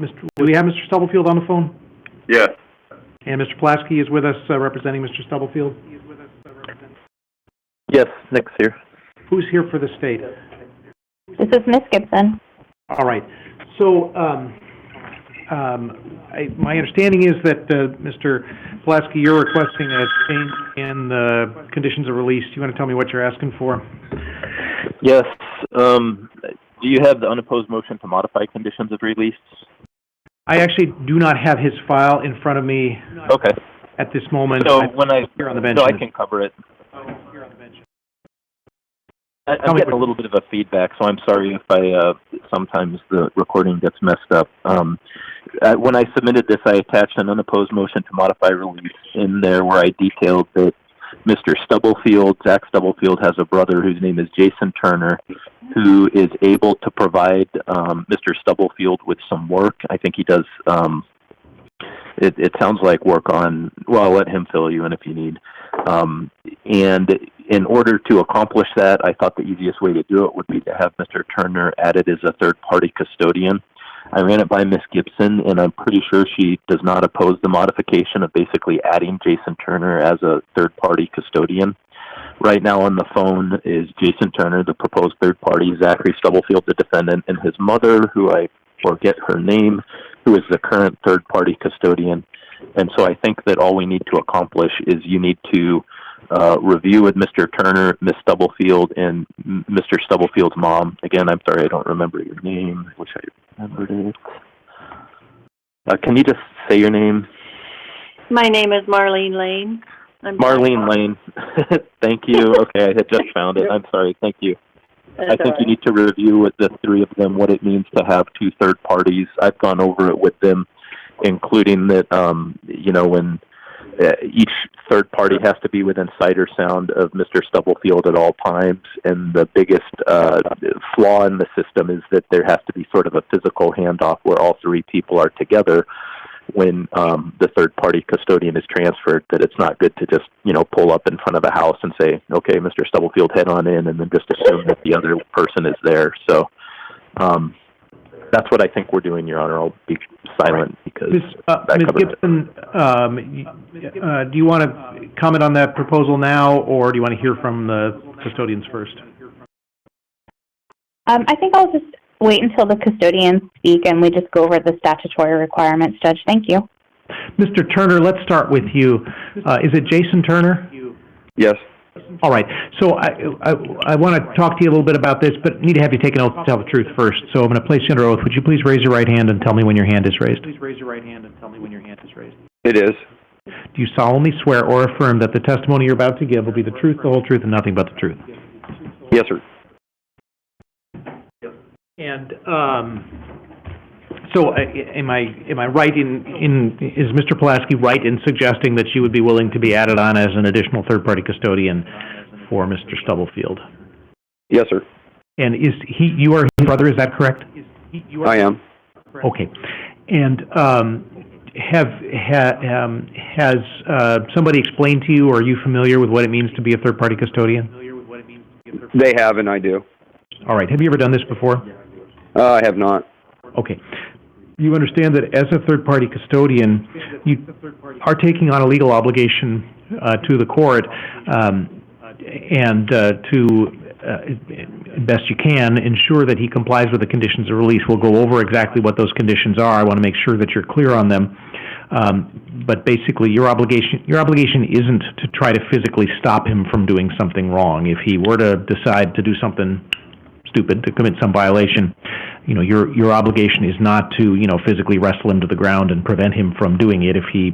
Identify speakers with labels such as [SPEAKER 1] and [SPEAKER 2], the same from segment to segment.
[SPEAKER 1] Do we have Mr. Stubblefield on the phone?
[SPEAKER 2] Yes.
[SPEAKER 1] And Mr. Pulaski is with us representing Mr. Stubblefield?
[SPEAKER 3] Yes, Nick's here.
[SPEAKER 1] Who's here for the state?
[SPEAKER 4] This is Miss Gibson.
[SPEAKER 1] All right. So my understanding is that, Mr. Pulaski, you're requesting a change in the conditions of release. Do you want to tell me what you're asking for?
[SPEAKER 3] Yes. Do you have the unopposed motion to modify conditions of release?
[SPEAKER 1] I actually do not have his file in front of me.
[SPEAKER 3] Okay.
[SPEAKER 1] At this moment.
[SPEAKER 3] So when
[SPEAKER 1] here on the bench.
[SPEAKER 3] no, I can cover it. I'm getting a little bit of a feedback, so I'm sorry if sometimes the recording gets messed up. When I submitted this, I attached an unopposed motion to modify release in there where I detailed that Mr. Stubblefield, Zach Stubblefield, has a brother whose name is Jason Turner, who is able to provide Mr. Stubblefield with some work. I think he does, it sounds like work on, well, I'll let him fill you in if you need. And in order to accomplish that, I thought the easiest way to do it would be to have Mr. Turner added as a third-party custodian. I ran it by Ms. Gibson, and I'm pretty sure she does not oppose the modification of basically adding Jason Turner as a third-party custodian. Right now on the phone is Jason Turner, the proposed third party, Zachary Stubblefield, the defendant, and his mother, who I forget her name, who is the current third-party custodian. And so I think that all we need to accomplish is you need to review with Mr. Turner, Ms. Stubblefield, and Mr. Stubblefield's mom. Again, I'm sorry, I don't remember your name. I wish I remembered it. Can you just say your name?
[SPEAKER 5] My name is Marlene Lane.
[SPEAKER 3] Marlene Lane. Thank you. Okay, I had just found it. I'm sorry. Thank you. I think you need to review with the three of them what it means to have two third parties. I've gone over it with them, including that, when each third party has to be within sight or sound of Mr. Stubblefield at all times. And the biggest flaw in the system is that there has to be sort of a physical handoff where all three people are together when the third-party custodian is transferred, that it's not good to just, pull up in front of a house and say, okay, Mr. Stubblefield, head on in, and then just assume that the other person is there. So that's what I think we're doing, Your Honor. I'll be silent because
[SPEAKER 1] Ms. Gibson, do you want to comment on that proposal now, or do you want to hear from the custodians first?
[SPEAKER 4] I think I'll just wait until the custodians speak and we just go over the statutory requirements, Judge. Thank you.
[SPEAKER 1] Mr. Turner, let's start with you. Is it Jason Turner?
[SPEAKER 2] Yes.
[SPEAKER 1] All right. So I want to talk to you a little bit about this, but need to have you take an oath to tell the truth first. So I'm going to place you under oath. Would you please raise your right hand and tell me when your hand is raised? Please raise your right hand and tell me when your hand is raised.
[SPEAKER 2] It is.
[SPEAKER 1] Do you solemnly swear or affirm that the testimony you're about to give will be the truth, the whole truth, and nothing but the truth?
[SPEAKER 2] Yes, sir.
[SPEAKER 1] And so, am I right is Mr. Pulaski right in suggesting that she would be willing to be added on as an additional third-party custodian for Mr. Stubblefield?
[SPEAKER 2] Yes, sir.
[SPEAKER 1] And you are his brother? Is that correct?
[SPEAKER 2] I am.
[SPEAKER 1] Okay. And has somebody explained to you, or are you familiar with what it means to be a third-party custodian?
[SPEAKER 2] They have, and I do.
[SPEAKER 1] All right. Have you ever done this before?
[SPEAKER 2] I have not.
[SPEAKER 1] Okay. You understand that as a third-party custodian, you are taking on a legal obligation to the court and to, best you can, ensure that he complies with the conditions of release. We'll go over exactly what those conditions are. I want to make sure that you're clear on them. But basically, your obligation isn't to try to physically stop him from doing something wrong. If he were to decide to do something stupid, to commit some violation, your obligation is not to, physically wrestle him to the ground and prevent him from doing it if he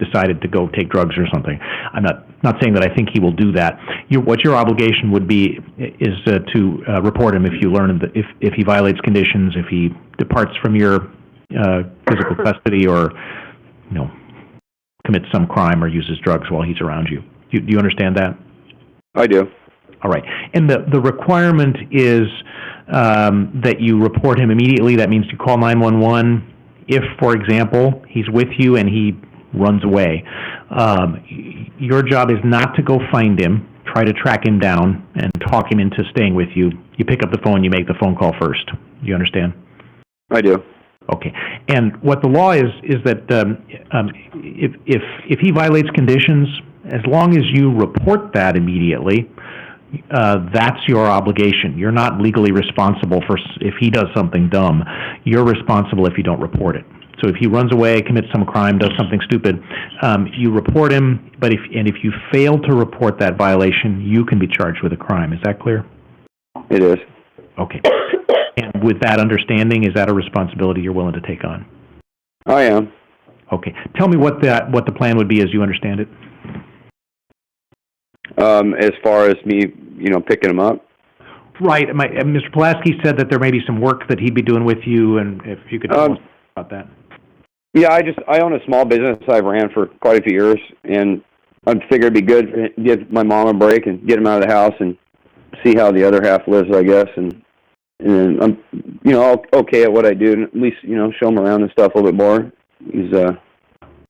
[SPEAKER 1] decided to go take drugs or something. I'm not saying that I think he will do that. What your obligation would be is to report him if you learn that if he violates conditions, if he departs from your physical custody, or commits some crime or uses drugs while he's around you. Do you understand that?
[SPEAKER 2] I do.
[SPEAKER 1] All right. And the requirement is that you report him immediately. That means you call 911 if, for example, he's with you and he runs away. Your job is not to go find him, try to track him down, and talk him into staying with you. You pick up the phone, you make the phone call first. Do you understand?
[SPEAKER 2] I do.
[SPEAKER 1] Okay. And what the law is that if he violates conditions, as long as you report that immediately, that's your obligation. You're not legally responsible for if he does something dumb. You're responsible if you don't report it. So if he runs away, commits some crime, does something stupid, you report him. But if you fail to report that violation, you can be charged with a crime. Is that clear?
[SPEAKER 2] It is.
[SPEAKER 1] Okay. And with that understanding, is that a responsibility you're willing to take on?
[SPEAKER 2] I am.
[SPEAKER 1] Okay. Tell me what the plan would be as you understand it.
[SPEAKER 2] As far as me, picking him up.
[SPEAKER 1] Right. Mr. Pulaski said that there may be some work that he'd be doing with you, and if you could tell us about that.
[SPEAKER 2] Yeah, I own a small business I've ran for quite a few years, and I figured it'd be good to give my mom a break and get him out of the house and see how the other half lives, I guess. And I'm, okay at what I do, and at least, show him around and stuff a little bit more. He's,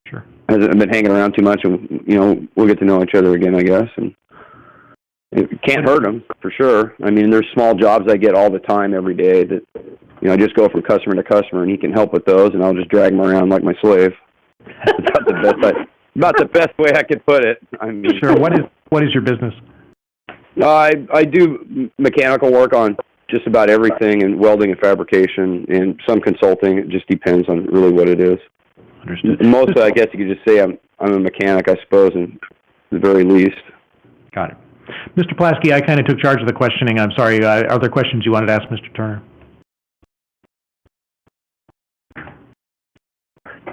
[SPEAKER 1] Sure.
[SPEAKER 2] hasn't been hanging around too much, and, we'll get to know each other again, I guess. And it can't hurt him, for sure. I mean, there's small jobs I get all the time, every day, that, I just go from customer to customer, and he can help with those, and I'll just drag him around like my slave. That's about the best way I could put it. I mean,
[SPEAKER 1] Sure. What is your business?
[SPEAKER 2] I do mechanical work on just about everything, and welding and fabrication, and some consulting. It just depends on really what it is.
[SPEAKER 1] Understood.
[SPEAKER 2] Most, I guess you could just say I'm a mechanic, I suppose, in the very least.
[SPEAKER 1] Got it. Mr. Pulaski, I kind of took charge of the questioning. I'm sorry. Are there questions you wanted to ask Mr. Turner?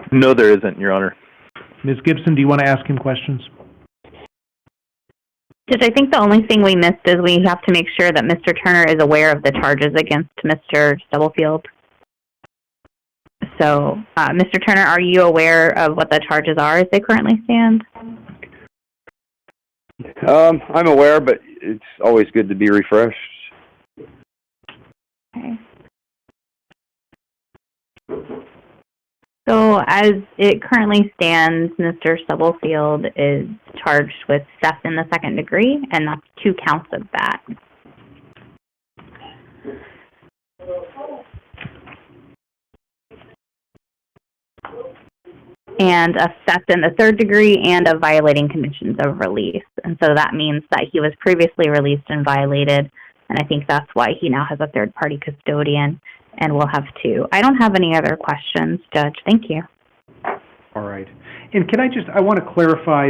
[SPEAKER 3] No, there isn't, Your Honor.
[SPEAKER 1] Ms. Gibson, do you want to ask him questions?
[SPEAKER 4] Judge, I think the only thing we missed is we have to make sure that Mr. Turner is aware of the charges against Mr. Stubblefield. So, Mr. Turner, are you aware of what the charges are as they currently stand?
[SPEAKER 2] I'm aware, but it's always good to be refreshed.
[SPEAKER 4] Okay. So, as it currently stands, Mr. Stubblefield is charged with theft in the second degree, and that's 2 counts of that. And a theft in the third degree, and of violating conditions of release. And so that means that he was previously released and violated, and I think that's why he now has a third-party custodian, and will have 2. I don't have any other questions, Judge. Thank you.
[SPEAKER 1] All right. And can I want to clarify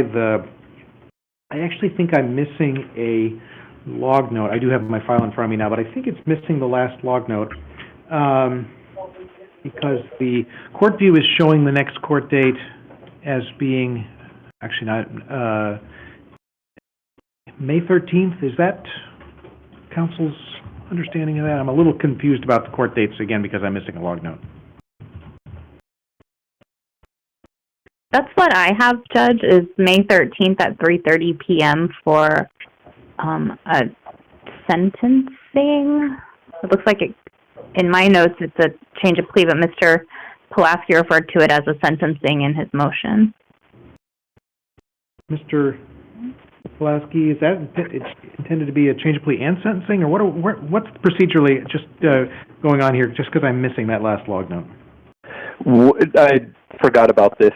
[SPEAKER 1] I actually think I'm missing a log note. I do have my file in front of me now, but I think it's missing the last log note. Because the court view is showing the next court date as being, actually not, May 13th. Is that counsel's understanding of that? I'm a little confused about the court dates again because I'm missing a log note.
[SPEAKER 4] That's what I have, Judge, is May 13th at 3:30 p.m. for a sentencing. It looks like in my notes it's a change of plea, but Mr. Pulaski referred to it as a sentencing in his motion.
[SPEAKER 1] Mr. Pulaski, is that intended to be a change of plea and sentencing, or what's procedurally just going on here, just because I'm missing that last log note?
[SPEAKER 3] I forgot about this.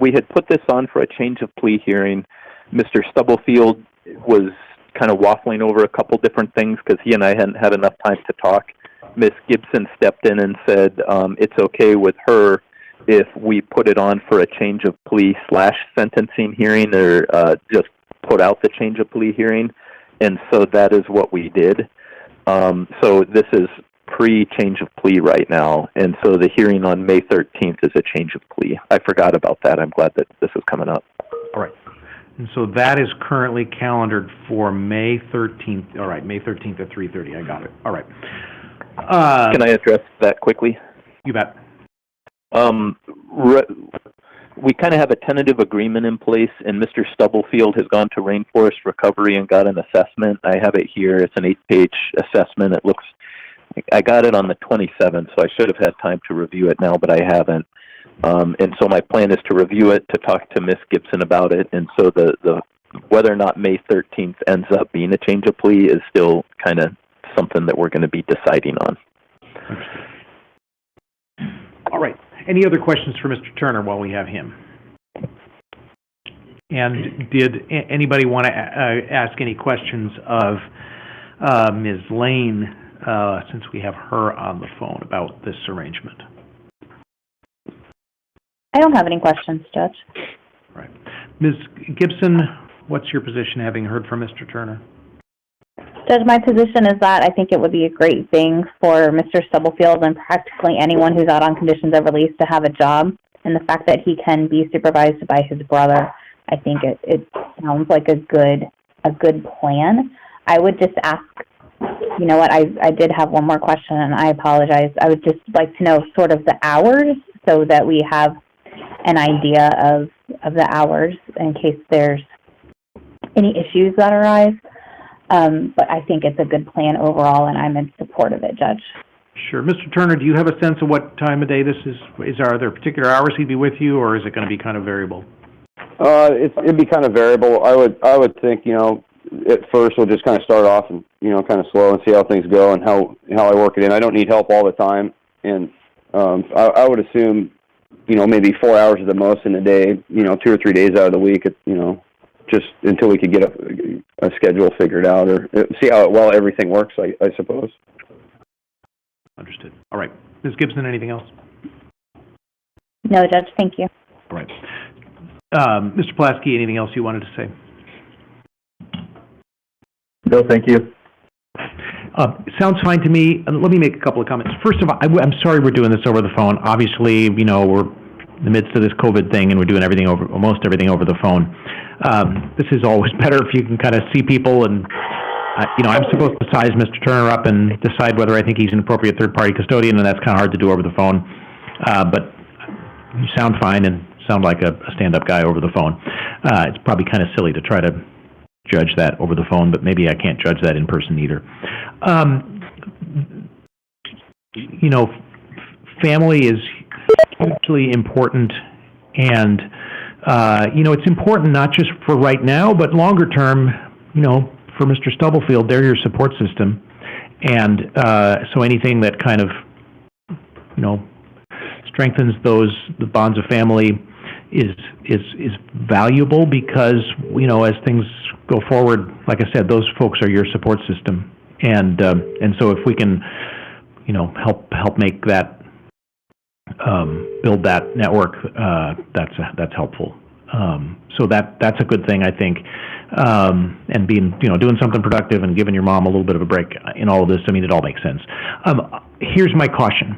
[SPEAKER 3] We had put this on for a change of plea hearing. Mr. Stubblefield was kind of waffling over a couple different things because he and I hadn't had enough time to talk. Ms. Gibson stepped in and said it's okay with her if we put it on for a change of plea / sentencing hearing, or just put out the change of plea hearing. And so that is what we did. So this is pre-change of plea right now. And so the hearing on May 13th is a change of plea. I forgot about that. I'm glad that this is coming up.
[SPEAKER 1] All right. And so that is currently calendared for May 13th. All right, May 13th at 3:30. I got it. All right.
[SPEAKER 3] Can I address that quickly?
[SPEAKER 1] You bet.
[SPEAKER 3] We kind of have a tentative agreement in place, and Mr. Stubblefield has gone to Rainforest Recovery and got an assessment. I have it here. It's an 8-page assessment. It looks, I got it on the 27th, so I should have had time to review it now, but I haven't. And so my plan is to review it, to talk to Ms. Gibson about it, and so the whether or not May 13th ends up being a change of plea is still kind of something that we're going to be deciding on.
[SPEAKER 1] All right. Any other questions for Mr. Turner while we have him? And did anybody want to ask any questions of Ms. Lane, since we have her on the phone about this arrangement?
[SPEAKER 4] I don't have any questions, Judge.
[SPEAKER 1] Right. Ms. Gibson, what's your position, having heard from Mr. Turner?
[SPEAKER 4] Judge, my position is that I think it would be a great thing for Mr. Stubblefield and practically anyone who's out on conditions of release to have a job. And the fact that he can be supervised by his brother, I think it sounds like a good plan. I would just ask, you know what, I did have one more question, and I apologize. I would just like to know sort of the hours so that we have an idea of the hours in case there's any issues that arise. But I think it's a good plan overall, and I'm in support of it, Judge.
[SPEAKER 1] Sure. Mr. Turner, do you have a sense of what time of day this is? Are there particular hours he'd be with you, or is it going to be kind of variable?
[SPEAKER 2] It'd be kind of variable. I would think, you know, at first we'll just kind of start off and, you know, kind of slow and see how things go and how I work it in. I don't need help all the time, and I would assume, you know, maybe 4 hours at the most in a day, you know, 2 or 3 days out of the week, you know, just until we could get a schedule figured out or see how well everything works, I suppose.
[SPEAKER 1] Understood. All right. Ms. Gibson, anything else?
[SPEAKER 4] No, Judge, thank you.
[SPEAKER 1] All right. Mr. Pulaski, anything else you wanted to say?
[SPEAKER 6] No, thank you.
[SPEAKER 1] Sounds fine to me. Let me make a couple of comments. First of all, I'm sorry we're doing this over the phone. Obviously, you know, we're in the midst of this COVID thing, and we're doing almost everything over the phone. This is always better if you can kind of see people, and you know, I'm supposed to size Mr. Turner up and decide whether I think he's an appropriate third-party custodian, and that's kind of hard to do over the phone. But you sound fine and sound like a stand-up guy over the phone. It's probably kind of silly to try to judge that over the phone, but maybe I can't judge that in person either. You know, family is hugely important, and you know, it's important not just for right now, but longer term. You know, for Mr. Stubblefield, they're your support system, and so anything that kind of, you know, strengthens the bonds of family is valuable, because, you know, as things go forward, like I said, those folks are your support system, and so if we can, you know, help make that build that network, that's helpful. So that's a good thing, I think. And being, you know, doing something productive and giving your mom a little bit of a break in all of this, I mean, it all makes sense. Here's my caution.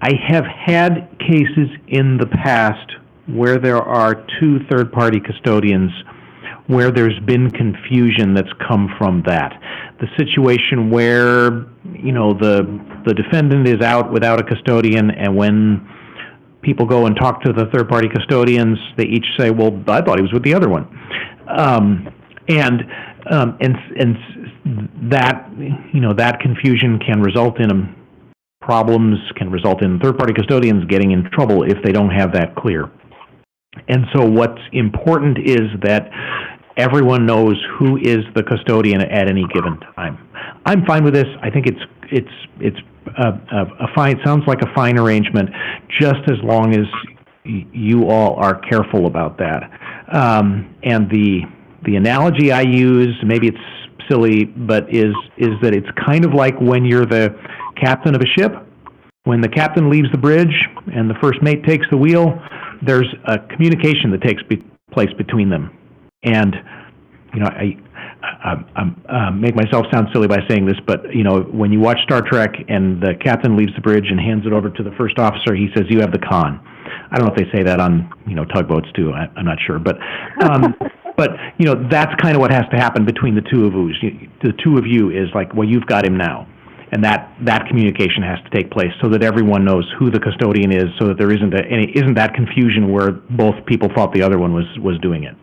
[SPEAKER 1] I have had cases in the past where there are two third-party custodians where there's been confusion that's come from that. The situation where, you know, the defendant is out without a custodian, and when people go and talk to the third-party custodians, they each say, well, I thought he was with the other one. And that, you know, that confusion can result in problems, can result in third-party custodians getting in trouble if they don't have that clear. And so what's important is that everyone knows who is the custodian at any given time. I'm fine with this. I think it's a fine, sounds like a fine arrangement, just as long as you all are careful about that. And the analogy I use, maybe it's silly, but is that it's kind of like when you're the captain of a ship. When the captain leaves the bridge and the first mate takes the wheel, there's a communication that takes place between them. And, you know, I make myself sound silly by saying this, but, you know, when you watch Star Trek and the captain leaves the bridge and hands it over to the first officer, he says, "You have the con." I don't know if they say that on, you know, tugboats too. I'm not sure, but you know, that's kind of what has to happen between the two of you. The two of you is like, well, you've got him now, and that communication has to take place so that everyone knows who the custodian is, so that there isn't that confusion where both people thought the other one was doing it.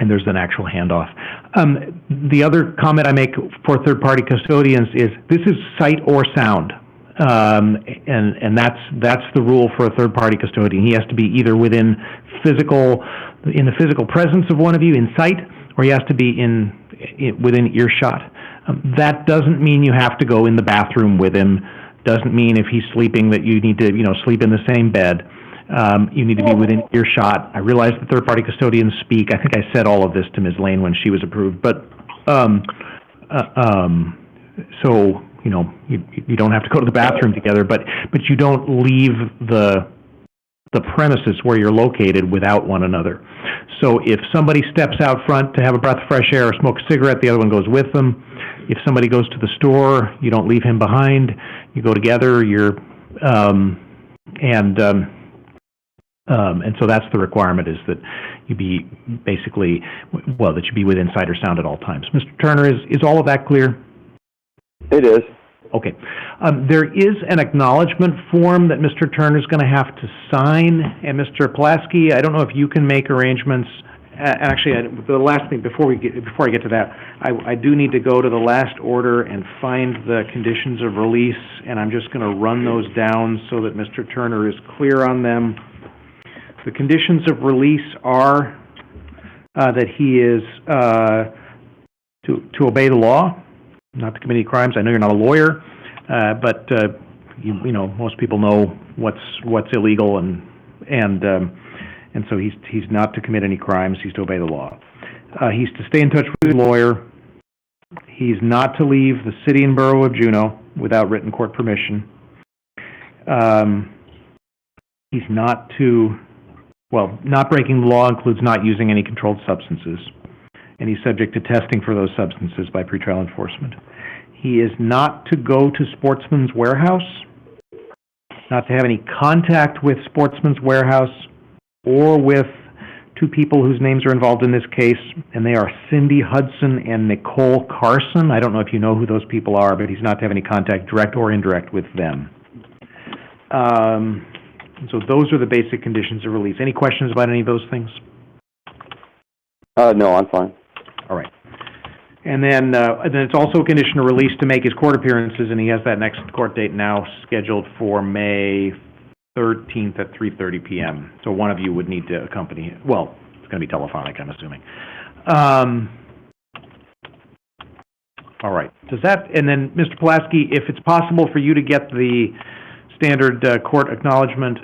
[SPEAKER 1] And there's an actual handoff. The other comment I make for third-party custodians is this is sight or sound. And that's the rule for a third-party custodian. He has to be either in the physical presence of one of you in sight, or he has to be within earshot. That doesn't mean you have to go in the bathroom with him Doesn't mean if he's sleeping that you need to, sleep in the same bed. You need to be within earshot. I realize the third-party custodians speak. I think I said all of this to Ms. Lane when she was approved, but, so, you don't have to go to the bathroom together, but you don't leave the premises where you're located without one another. So if somebody steps out front to have a breath of fresh air or smoke a cigarette, the other one goes with them. If somebody goes to the store, you don't leave him behind. You go together. And so that's the requirement, is that you be basically, that you be within sight or sound at all times. Mr. Turner, is all of that clear?
[SPEAKER 2] It is.
[SPEAKER 1] Okay. There is an acknowledgement form that Mr. Turner is going to have to sign, and Mr. Pulaski, I don't know if you can make arrangements. Actually, the last thing before I get to that, I do need to go to the last order and find the conditions of release, and I'm just going to run those down so that Mr. Turner is clear on them. The conditions of release are that he is to obey the law, not to commit any crimes. I know you're not a lawyer, but most people know what's illegal, and so he's not to commit any crimes. He's to obey the law. He's to stay in touch with his lawyer. He's not to leave the city and borough of Juneau without written court permission. He's not to, not breaking the law includes not using any controlled substances, and he's subject to testing for those substances by pretrial enforcement. He is not to go to Sportsman's Warehouse, not to have any contact with Sportsman's Warehouse or with two people whose names are involved in this case, and they are Cindy Hudson and Nicole Carson. I don't know if you know who those people are, but he's not to have any contact, direct or indirect, with them. So those are the basic conditions of release. Any questions about any of those things?
[SPEAKER 2] No, I'm fine.
[SPEAKER 1] All right. And then it's also a condition of release to make his court appearances, and he has that next court date now scheduled for May 13th at 3:30 p.m. So one of you would need to accompany him. Well, it's going to be telephonic, I'm assuming. All right. And then, Mr. Pulaski, if it's possible for you to get the standard court acknowledgement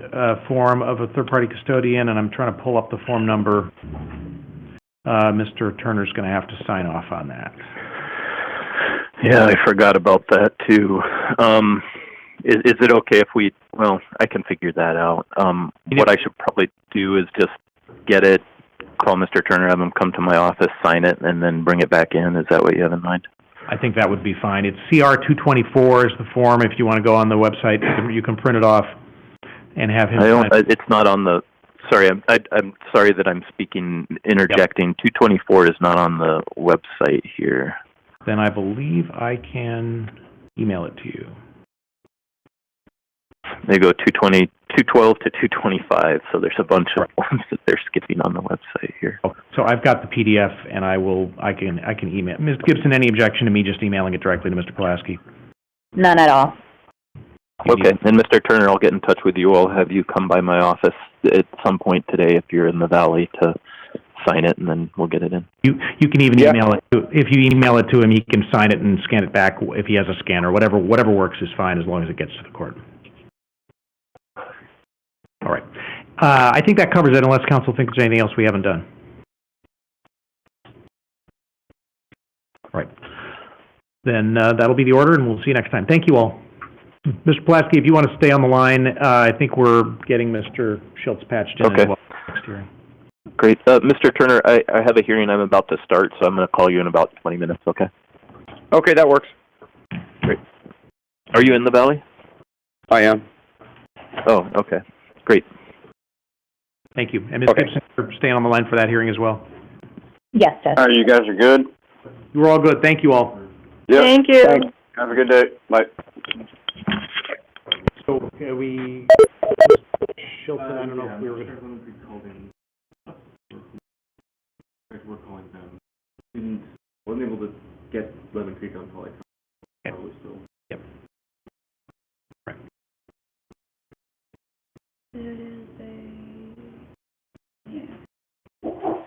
[SPEAKER 1] form of a third-party custodian, and I'm trying to pull up the form number, Mr. Turner's going to have to sign off on that.
[SPEAKER 3] Yeah, I forgot about that, too. Is it okay if I can figure that out. What I should probably do is just get it, call Mr. Turner, have him come to my office, sign it, and then bring it back in. Is that what you have in mind?
[SPEAKER 1] I think that would be fine. It's CR 224 is the form. If you want to go on the website, you can print it off and have him sign it.
[SPEAKER 3] It's not on the... Sorry, I'm sorry that I'm interjecting. Yep. 224 is not on the website here.
[SPEAKER 1] Then I believe I can email it to you.
[SPEAKER 3] They go 212 to 225, so there's a bunch of ones that they're skipping on the website here.
[SPEAKER 1] So I've got the PDF, and I can email. Ms. Gibson, any objection to me just emailing it directly to Mr. Pulaski?
[SPEAKER 4] None at all.
[SPEAKER 3] Okay, and Mr. Turner, I'll get in touch with you. I'll have you come by my office at some point today if you're in the Valley to sign it, and then we'll get it in. You
[SPEAKER 1] can even email it. If you email it to him, he can sign it and scan it back if he has a scanner. Whatever works is fine as long as it gets to the court. All right. I think that covers it, unless counsel thinks there's anything else we haven't done. All right. Then that'll be the order, and we'll see you next time. Thank you all. Mr. Pulaski, if you want to stay on the line, I think we're getting Mr. Schilts patched in as well next hearing.
[SPEAKER 3] Great. Mr. Turner, I have a hearing I'm about to start, so I'm going to call you in about 20 minutes, okay?
[SPEAKER 2] Okay, that works.
[SPEAKER 3] Great. Are you in the Valley?
[SPEAKER 2] I am.
[SPEAKER 3] Oh, okay. Great.
[SPEAKER 1] Thank you. And Ms. Gibson, for staying on the line for that hearing as well.
[SPEAKER 4] Yes, Judge.
[SPEAKER 2] All right, you guys are good?
[SPEAKER 1] We're all good. Thank you all.
[SPEAKER 2] Yep.
[SPEAKER 5] Thank you.
[SPEAKER 2] Thanks. Have a good day. Bye.
[SPEAKER 1] So, we... Schilts, I don't know if we were going to...
[SPEAKER 6] We're calling them. Wasn't able to get Lemon Creek until probably still.
[SPEAKER 1] Yep. Right.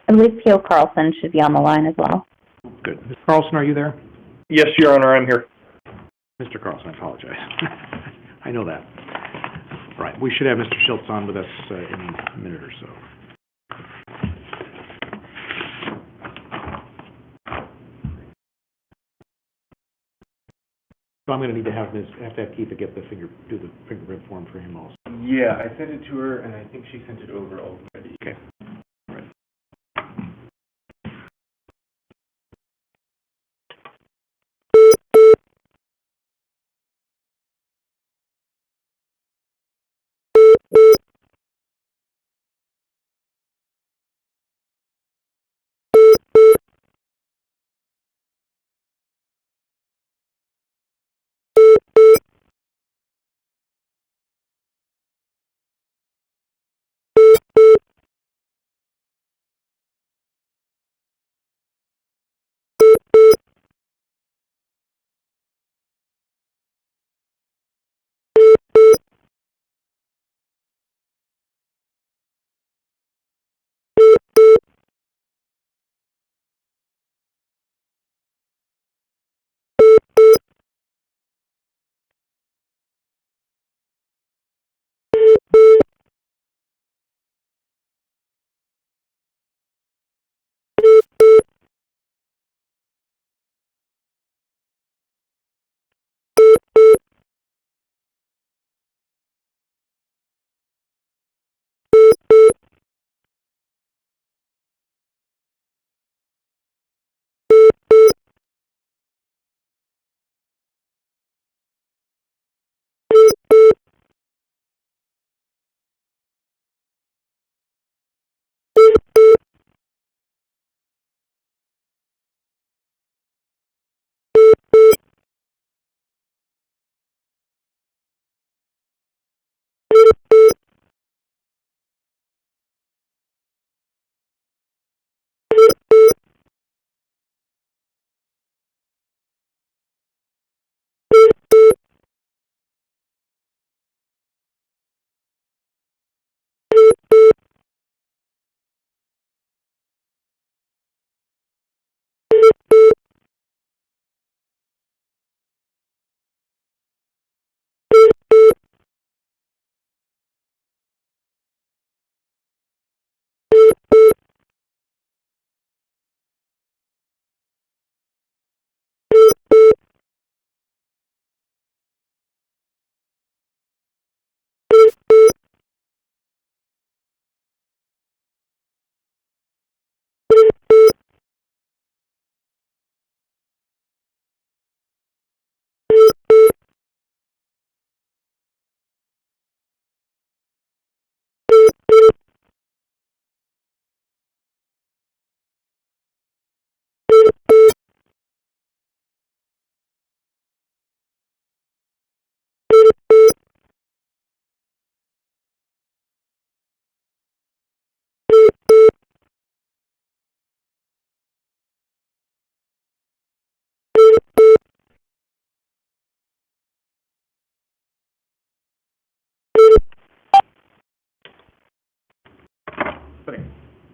[SPEAKER 4] I believe P.O. Carlson should be on the line as well.
[SPEAKER 1] Good. Mr. Carlson, are you there?
[SPEAKER 7] Yes, Your Honor, I'm here.
[SPEAKER 1] Mr. Carlson, I apologize. I know that. Right, we should have Mr. Schilts on with us in a minute or so. So I'm going to need to have Keith to get do the fingerprint form for him also.
[SPEAKER 6] Yeah, I sent it to her, and I think she sent it over already.
[SPEAKER 1] Okay. Right.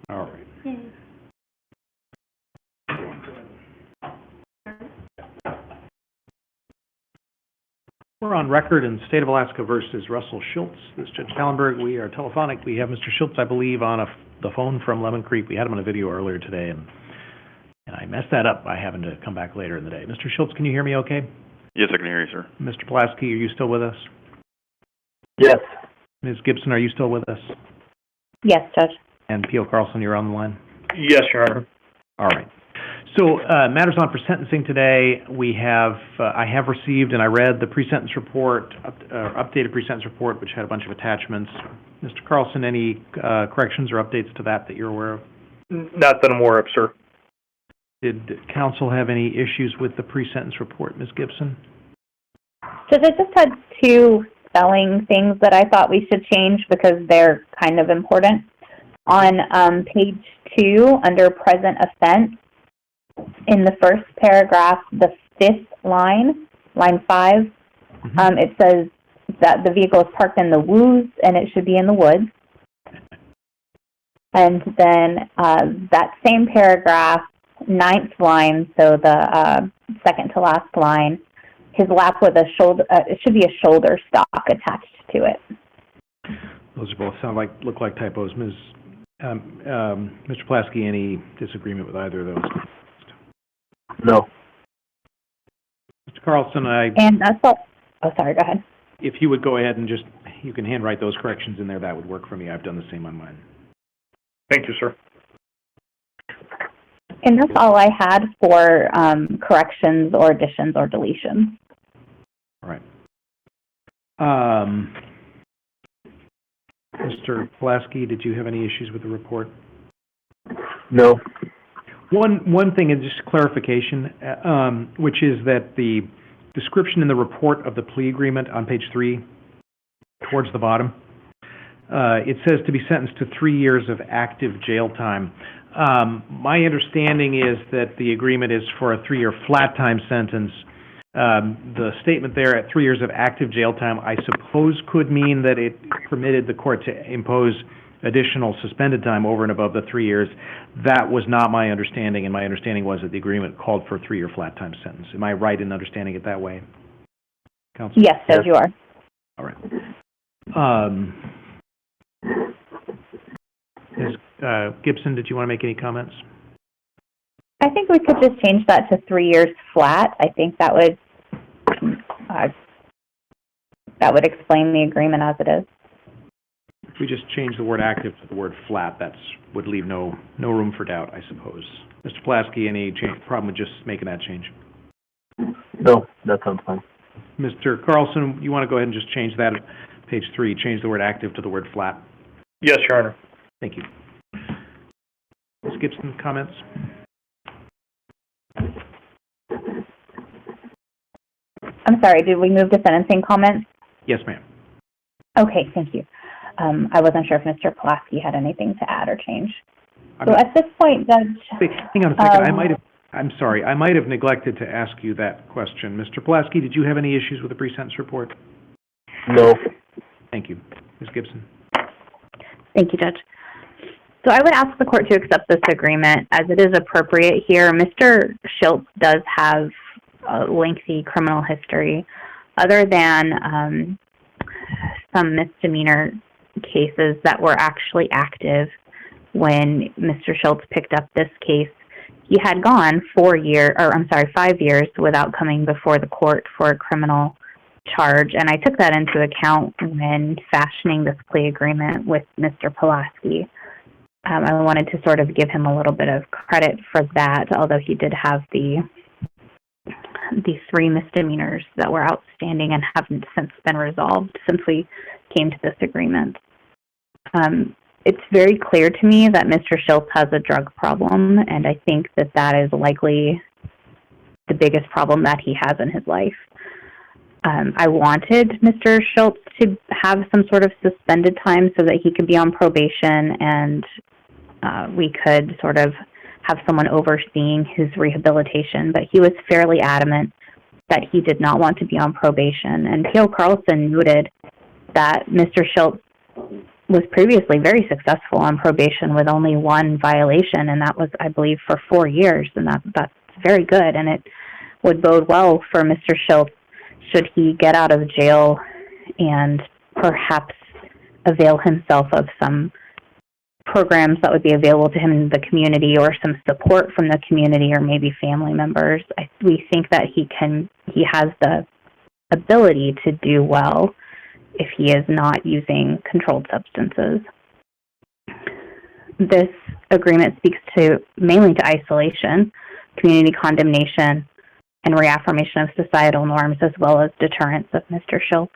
[SPEAKER 1] All right. We're on record in State of Alaska versus Russell Schilts. This is Judge Pallenberg. We are telephonic. We have Mr. Schilts, I believe, on the phone from Lemon Creek. We had him on a video earlier today, and I messed that up by having to come back later in the day. Mr. Schilts, can you hear me okay?
[SPEAKER 7] Yes, I can hear you, sir.
[SPEAKER 1] Mr. Pulaski, are you still with us?
[SPEAKER 3] Yes.
[SPEAKER 1] Ms. Gibson, are you still with us?
[SPEAKER 4] Yes, Judge.
[SPEAKER 1] And P.O. Carlson, you're on the line?
[SPEAKER 7] Yes, Your Honor.
[SPEAKER 1] All right. So, matters on for sentencing today. We have, I have received and I read the pre-sentence report, updated pre-sentence report, which had a bunch of attachments. Mr. Carlson, any corrections or updates to that you're aware of?
[SPEAKER 7] Not that I'm aware of, sir.
[SPEAKER 1] Did counsel have any issues with the pre-sentence report, Ms. Gibson?
[SPEAKER 4] Judge, I just had two spelling things that I thought we should change because they're kind of important. On page 2, under present offense, in the first paragraph, the 5th line, line 5, it says that the vehicle is parked in the woods and it should be in the woods. And then that same paragraph, 9th line, so the second to last line, his lap with a shoulder, it should be a shoulder stock attached to it.
[SPEAKER 1] Those are both look like typos. Mr. Pulaski, any disagreement with either of those?
[SPEAKER 3] No.
[SPEAKER 1] Mr. Carlson,
[SPEAKER 4] And that's all. Oh, sorry, go ahead.
[SPEAKER 1] if you would go ahead and you can handwrite those corrections in there, that would work for me. I've done the same on mine.
[SPEAKER 7] Thank you, sir.
[SPEAKER 4] And that's all I had for corrections or additions or deletions.
[SPEAKER 1] All right. Mr. Pulaski, did you have any issues with the report?
[SPEAKER 3] No.
[SPEAKER 1] One thing is just clarification, which is that the description in the report of the plea agreement on page 3, towards the bottom, it says to be sentenced to 3 years of active jail time. My understanding is that the agreement is for a 3-year flat time sentence. The statement there at 3 years of active jail time, I suppose, could mean that it permitted the court to impose additional suspended time over and above the 3 years. That was not my understanding, and my understanding was that the agreement called for a 3-year flat time sentence. Am I right in understanding it that way, Counsel?
[SPEAKER 4] Yes, as you are.
[SPEAKER 1] All right. Ms. Gibson, did you want to make any comments?
[SPEAKER 4] I think we could just change that to 3 years flat. I think that would explain the agreement as it is.
[SPEAKER 1] If we just change the word active to the word flat, that would leave no room for doubt, I suppose. Mr. Pulaski, any problem with just making that change?
[SPEAKER 3] No, that sounds fine.
[SPEAKER 1] Mr. Carlson, you want to go ahead and just change that, page 3, change the word active to the word flat?
[SPEAKER 7] Yes, Your Honor.
[SPEAKER 1] Thank you. Ms. Gibson, comments?
[SPEAKER 4] I'm sorry, did we move to sentencing comments?
[SPEAKER 1] Yes, ma'am.
[SPEAKER 4] Okay, thank you. I wasn't sure if Mr. Pulaski had anything to add or change. So at this point, Judge...
[SPEAKER 1] Hang on a second. I'm sorry. I might have neglected to ask you that question. Mr. Pulaski, did you have any issues with the pre-sentence report?
[SPEAKER 3] No.
[SPEAKER 1] Thank you. Ms. Gibson.
[SPEAKER 4] Thank you, Judge. So I would ask the court to accept this agreement as it is appropriate here. Mr. Schilts does have a lengthy criminal history. Other than some misdemeanor cases that were actually active when Mr. Schilts picked up this case, he had gone 5 years without coming before the court for a criminal charge. And I took that into account when fashioning this plea agreement with Mr. Pulaski. I wanted to sort of give him a little bit of credit for that, although he did have the 3 misdemeanors that were outstanding and haven't since been resolved since we came to this agreement. It's very clear to me that Mr. Schilts has a drug problem, and I think that that is likely the biggest problem that he has in his life. I wanted Mr. Schilts to have some sort of suspended time so that he could be on probation and we could sort of have someone overseeing his rehabilitation, but he was fairly adamant that he did not want to be on probation. And P.O. Carlson noted that Mr. Schilts was previously very successful on probation with only 1 violation, and that was, I believe, for 4 years, and that's very good, and it would bode well for Mr. Schilts should he get out of jail and perhaps avail himself of some programs that would be available to him in the community or some support from the community or maybe family members. We think that he has the ability to do well if he is not using controlled substances. This agreement speaks mainly to isolation, community condemnation, and reaffirmation of societal norms, as well as deterrence of Mr. Schilts.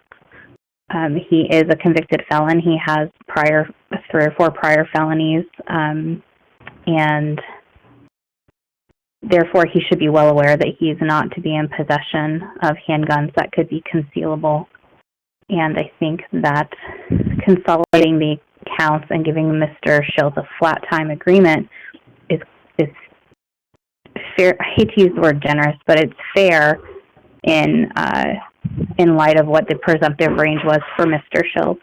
[SPEAKER 4] He is a convicted felon. He has 3 or 4 prior felonies, and therefore he should be well aware that he is not to be in possession of handguns that could be concealable. And I think that consolidating the counts and giving Mr. Schilts a flat time agreement is fair. I hate to use the word generous, but it's fair in light of what the presumptive range was for Mr. Schilts.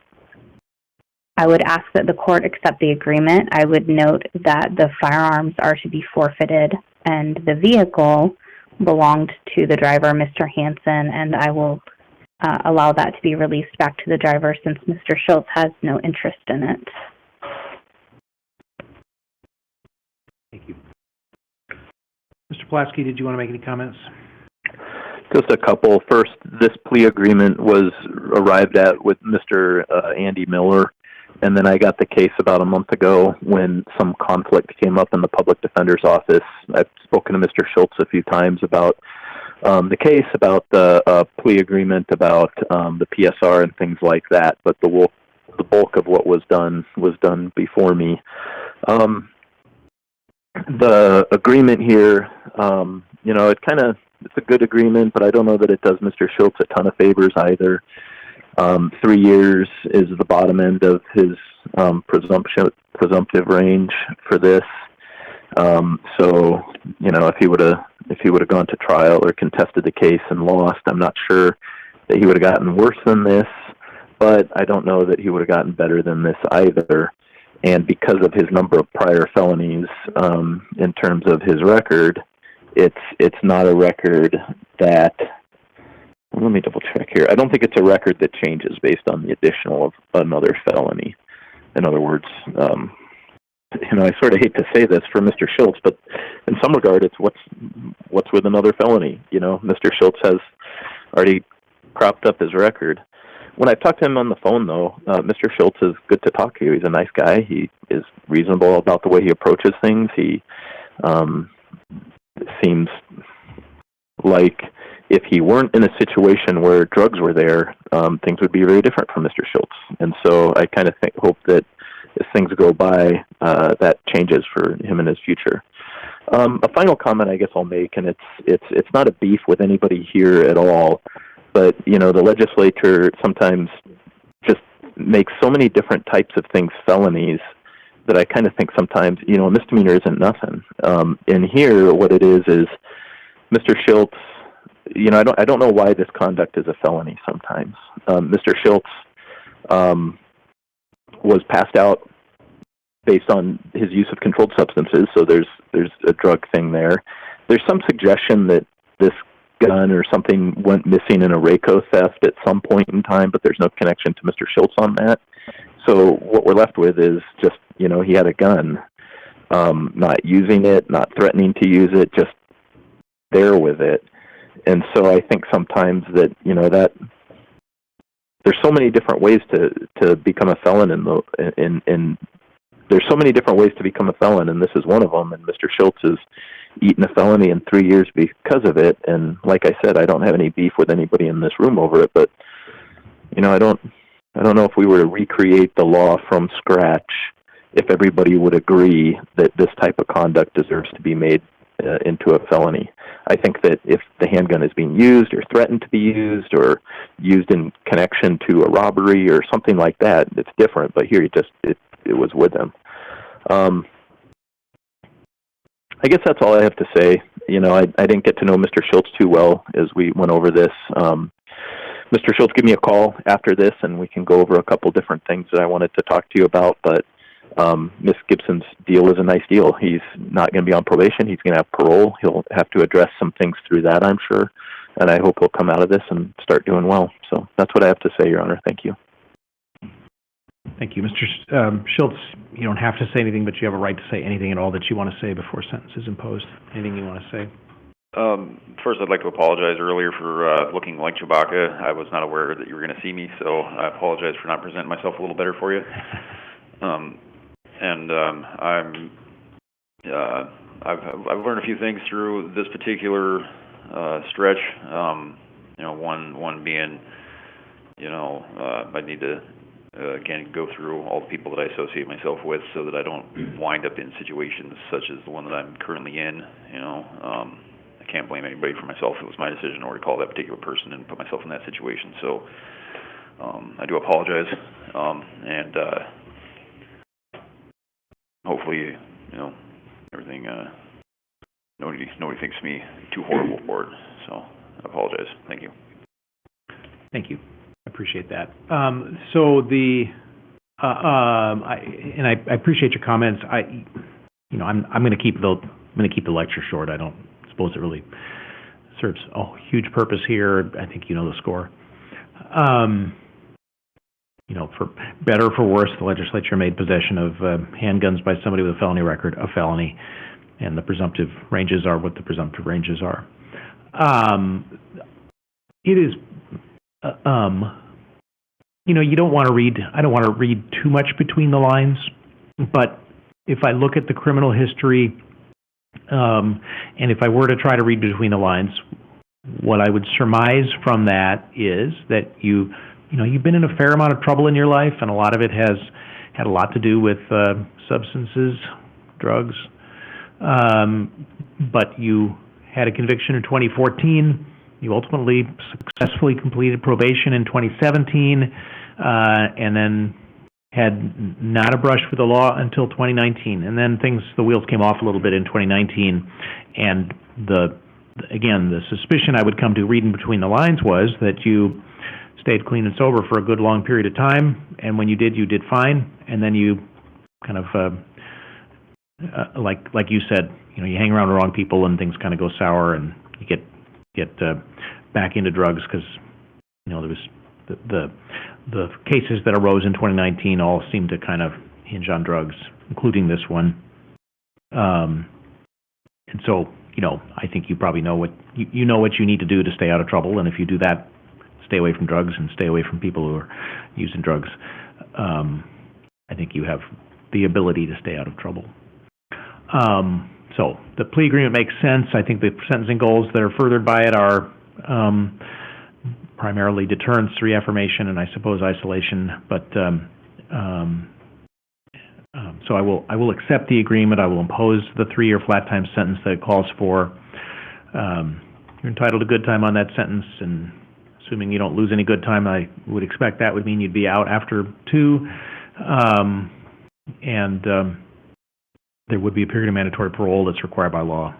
[SPEAKER 4] I would ask that the court accept the agreement. I would note that the firearms are to be forfeited and the vehicle belonged to the driver, Mr. Hansen, and I will allow that to be released back to the driver since Mr. Schilts has no interest in it.
[SPEAKER 1] Thank you. Mr. Pulaski, did you want to make any comments?
[SPEAKER 3] Just a couple. First, this plea agreement was arrived at with Mr. Andy Miller, and then I got the case about a month ago when some conflict came up in the public defender's office. I've spoken to Mr. Schilts a few times about the case, about the plea agreement, about the PSR and things like that, but the bulk of what was done before me. The agreement here, it's a good agreement, but I don't know that it does Mr. Schilts a ton of favors either. 3 years is the bottom end of his presumptive range for this. So, if he would have gone to trial or contested the case and lost, I'm not sure that he would have gotten worse than this, but I don't know that he would have gotten better than this either. And because of his number of prior felonies, in terms of his record, it's not a record that, let me double check here. I don't think it's a record that changes based on the additional of another felony. In other words, I sort of hate to say this for Mr. Schilts, but in some regard, it's what's with another felony. Mr. Schilts has already cropped up his record. When I talked to him on the phone, though, Mr. Schilts is good to talk to. He's a nice guy. He is reasonable about the way he approaches things. He seems like if he weren't in a situation where drugs were there, things would be very different from Mr. Schilts. And so I kind of hope that as things go by, that changes for him in his future. A final comment I guess I'll make, and it's not a beef with anybody here at all, but the legislature sometimes just makes so many different types of things felonies that I kind of think sometimes a misdemeanor isn't nothing. And here, what it is Mr. Schilts. I don't know why this conduct is a felony sometimes. Mr. Schilts was passed out based on his use of controlled substances, so there's a drug thing there. There's some suggestion that this gun or something went missing in a Rayco theft at some point in time, but there's no connection to Mr. Schilts on that. So what we're left with is just, he had a gun, not using it, not threatening to use it, just there with it. And so I think sometimes that, that there's so many different ways to become a felon in there's so many different ways to become a felon, and this is one of them. And Mr. Schilts has eaten a felony in 3 years because of it. And like I said, I don't have any beef with anybody in this room over it, but I don't know if we were to recreate the law from scratch, if everybody would agree that this type of conduct deserves to be made into a felony. I think that if the handgun is being used or threatened to be used or used in connection to a robbery or something like that, it's different. But here, it was with them. I guess that's all I have to say. I didn't get to know Mr. Schilts too well as we went over this. Mr. Schilts, give me a call after this, and we can go over a couple different things that I wanted to talk to you about. But Ms. Gibson's deal is a nice deal. He's not going to be on probation. He's going to have parole. He'll have to address some things through that, I'm sure. And I hope he'll come out of this and start doing well. So that's what I have to say, Your Honor. Thank you.
[SPEAKER 1] Thank you. Mr. Schilts, you don't have to say anything, but you have a right to say anything at all that you want to say before sentence is imposed. Anything you want to say?
[SPEAKER 8] First, I'd like to apologize earlier for looking like Chewbacca. I was not aware that you were going to see me, so I apologize for not presenting myself a little better for you. I've learned a few things through this particular stretch. One being, I need to again go through all the people that I associate myself with, so that I don't wind up in situations such as the one that I'm currently in. I can't blame anybody for myself. It was my decision to call that particular person and put myself in that situation. So I do apologize, and hopefully, everything. Nobody thinks me too horrible for it. So I apologize. Thank you.
[SPEAKER 1] Thank you. I appreciate that. I appreciate your comments. I'm going to keep the lecture short. I don't suppose it really serves a huge purpose here. I think you know the score. You know, for better or for worse, the legislature made possession of handguns by somebody with a felony record a felony, and the presumptive ranges are what the presumptive ranges are. It is, you know, you don't want to read, I don't want to read too much between the lines, but if I look at the criminal history, and if I were to try to read between the lines, what I would surmise from that is that you know, you've been in a fair amount of trouble in your life, and a lot of it has had a lot to do with substances, drugs. But you had a conviction in 2014. You ultimately successfully completed probation in 2017, and then had not a brush with the law until 2019. And then the wheels came off a little bit in 2019, and again, the suspicion I would come to reading between the lines was that you stayed clean and sober for a good long period of time, and when you did fine, and then you kind of, like you said, you know, you hang around the wrong people and things kind of go sour, and you get back into drugs because, you know, there was the cases that arose in 2019 all seemed to kind of hinge on drugs, including this one. And so, you know, I think you probably know what you know what you need to do to stay out of trouble, and if you do that, stay away from drugs and stay away from people who are using drugs, I think you have the ability to stay out of trouble. So the plea agreement makes sense. I think the sentencing goals that are furthered by it are primarily deterrence, reaffirmation, and I suppose isolation. But so I will accept the agreement. I will impose the 3-year flat time sentence that it calls for. You're entitled to good time on that sentence, and assuming you don't lose any good time, I would expect that would mean you'd be out after 2, and there would be a period of mandatory parole that's required by law,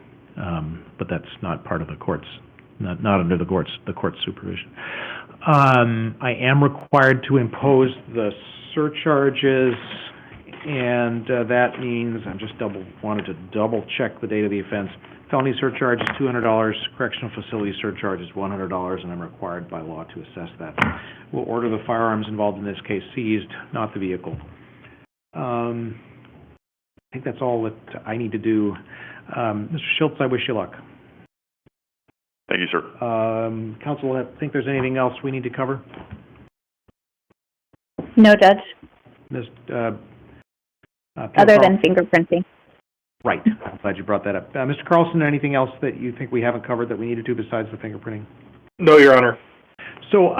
[SPEAKER 1] but that's not part of the court's, not under the court's supervision. I am required to impose the surcharges, and that means wanted to double check the date of the offense. Felony surcharge is $200, correctional facility surcharge is $100, and I'm required by law to assess that. We'll order the firearms involved in this case seized, not the vehicle. I think that's all that I need to do. Mr. Schilts, I wish you luck.
[SPEAKER 8] Thank you, sir.
[SPEAKER 1] Counsel, I think there's anything else we need to cover?
[SPEAKER 4] No, Judge,
[SPEAKER 1] Ms.
[SPEAKER 4] other than fingerprinting.
[SPEAKER 1] Right. I'm glad you brought that up. Mr. Carlson, anything else that you think we haven't covered that we needed to besides the fingerprinting?
[SPEAKER 7] No, Your Honor.
[SPEAKER 1] So,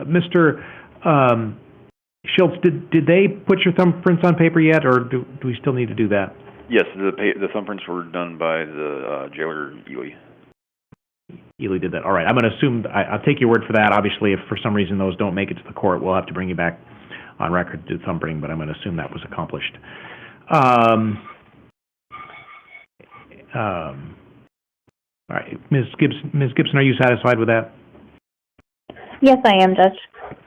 [SPEAKER 1] Mr. Schilts, did they put your thumbprints on paper yet, or do we still need to do that?
[SPEAKER 8] Yes, the thumbprints were done by the jailer, Ely.
[SPEAKER 1] Ely did that. All right. I'm going to assume, I'll take your word for that. Obviously, if for some reason those don't make it to the court, we'll have to bring you back on record to do thumbprinting, but I'm going to assume that was accomplished. All right. Ms. Gibson, are you satisfied with that?
[SPEAKER 4] Yes, I am, Judge.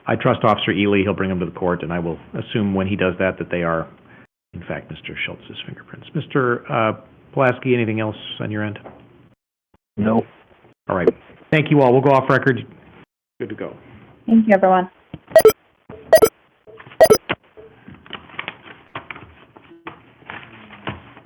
[SPEAKER 1] I trust Officer Ely. He'll bring them to the court, and I will assume when he does that they are, in fact, Mr. Schilts' fingerprints. Mr. Pulaski, anything else on your end?
[SPEAKER 3] No.
[SPEAKER 1] All right. Thank you all. We'll go off record. Good to go.
[SPEAKER 4] Thank you, everyone.